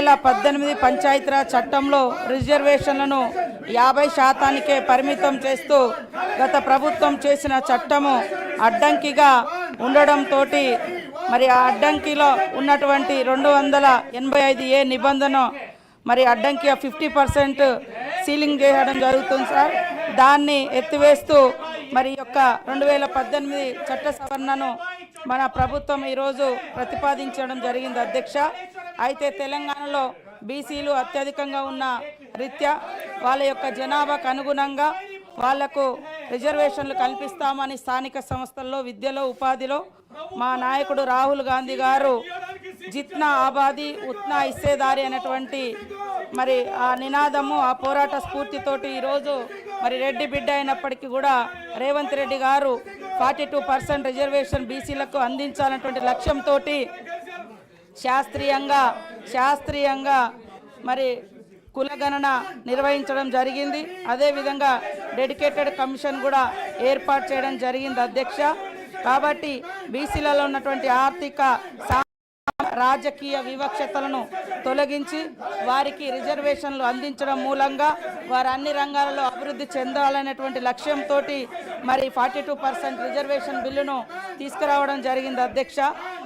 2018 పంచాయతీరాజ్ చట్టంలో రిజర్వేషన్లను 50% పరిమితం చేస్తూ గత ప్రభుత్వం చేసిన చట్టము అడ్డంకిగా ఉండడంతో మరి ఆ అడ్డంకిలో ఉన్నటువంటి 285A నిబంధన మరి అడ్డంకి 50% సీలింగ్ చేయడం జరుగుతుంది సార్. దాన్ని ఎత్తివేస్తూ మరి యొక్క 2018 చట్ట సవరణను మన ప్రభుత్వం ఈరోజు ప్రతిపాదించడం జరిగింది అధ్యక్ష. అయితే తెలంగాణలో బీసీలు అత్యధికంగా ఉన్న రీత్యా వాళ్ళ యొక్క జనాభాకు అనుగుణంగా వాళ్లకు రిజర్వేషన్లు కల్పిస్తామని స్థానిక సంస్థల్లో విద్యలో ఉపాధిలో మా నాయకుడు రాహుల్ గాంధీ గారు జిత్నా ఆబాదీ ఉత్నా ఇస్సేదారి అనేటువంటి మరి ఆ నినాదము ఆ పోరాట స్ఫూర్తితోటి ఈరోజు మరి రెడ్డి బిడ్డ అయినప్పటికీ కూడా రేవంత్ రెడ్డి గారు 42% రిజర్వేషన్ బీసీలకు అందించాలన్నటువంటి లక్ష్యంతో శాస్త్రీయంగా మరి కులగణన నిర్వహించడం జరిగింది. అదేవిధంగా డెడికేటెడ్ కమిషన్ కూడా ఏర్పాటు చేయడం జరిగింది అధ్యక్ష. కాబట్టి బీసీలలో ఉన్నటువంటి ఆర్థిక రాజకీయ వివక్షతలను తొలగించి వారికి రిజర్వేషన్లు అందించడం మూలంగా వారు అన్ని రంగాలలో అభివృద్ధి చెందాలనేటువంటి లక్ష్యంతో మరి 42% రిజర్వేషన్ బిల్లును తీసుకురావడం జరిగింది అధ్యక్ష.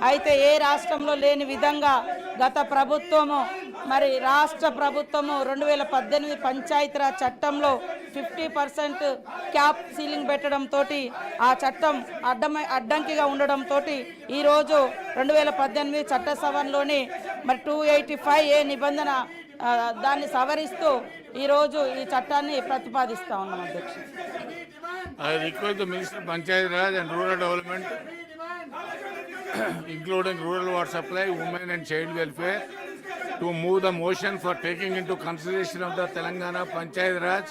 అయితే ఏ రాష్ట్రంలో లేని విధంగా గత ప్రభుత్వము మరి రాష్ట్ర ప్రభుత్వము 2018 పంచాయతీరాజ్ చట్టంలో 50% క్యాప్ సీలింగ్ పెట్టడంతో ఆ చట్టం అడ్డంకిగా ఉండడంతో ఈరోజు 2018 చట్ట సవరణలోని మరి 285A నిబంధన దాన్ని సవరిస్తూ ఈరోజు ఈ చట్టాన్ని ప్రతిపాదిస్తా ఉన్నాం అధ్యక్ష. I request the Minister of Panchayat Raj and Rural Development, including rural water supply, women and child welfare, to move the motion for taking into consideration of the Telangana Panchayat Raj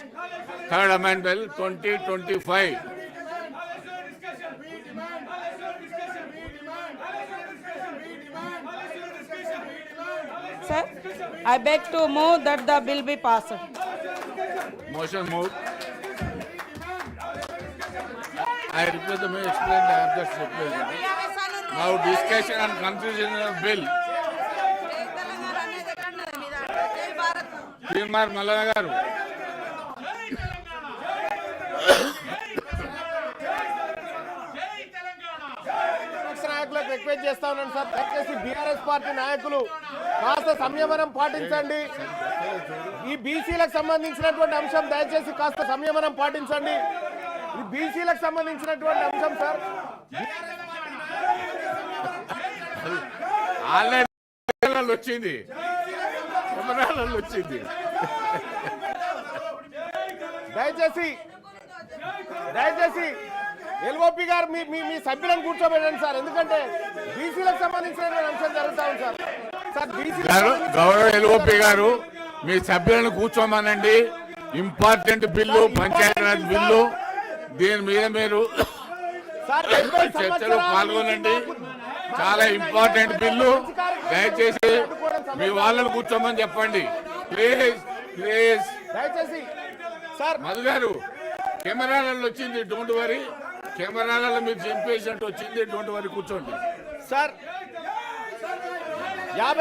Third Amendment Bill 2025. Sir, I beg to move that the bill be passed. Motion moved. I request the Minister to explain the objects requested. Now discussion and consideration of bill. Pirmar Mallana garu. నాయకులకు request చేస్తా ఉన్నాను sir, దయచేసి BRS party నాయకులు కాస్త సంయమనం పాటించండి. ఈ బీసీలకు సంబంధించినటువంటి అంశం దయచేసి కాస్త సంయమనం పాటించండి. ఈ బీసీలకు సంబంధించినటువంటి అంశం సార్. వచ్చింది దయచేసి ఎల్ఓపి గారు మీ సభ్యులను కూర్చోబెట్టండి సార్, ఎందుకంటే బీసీలకు సంబంధించిన అంశం జరుగుతా ఉంది సార్. గౌరవ ఎల్ఓపి గారు మీ సభ్యులను కూర్చోమనండి. ఇంపార్టెంట్ బిల్లు పంచాయతీరాజ్ బిల్లు, దీని మీద మీరు చర్చలో పాల్గొనండి. చాలా ఇంపార్టెంట్ బిల్లు, దయచేసి మీ వాళ్ళను కూర్చోమని చెప్పండి ప్లీజ్. దయచేసి సార్ మధు గారు కెమెరాలలో వచ్చింది, డోంట్ వరీ. కెమెరాలలో మీరు చింపేసినట్టు వచ్చింది, డోంట్ వరీ, కూర్చోండి సార్. 50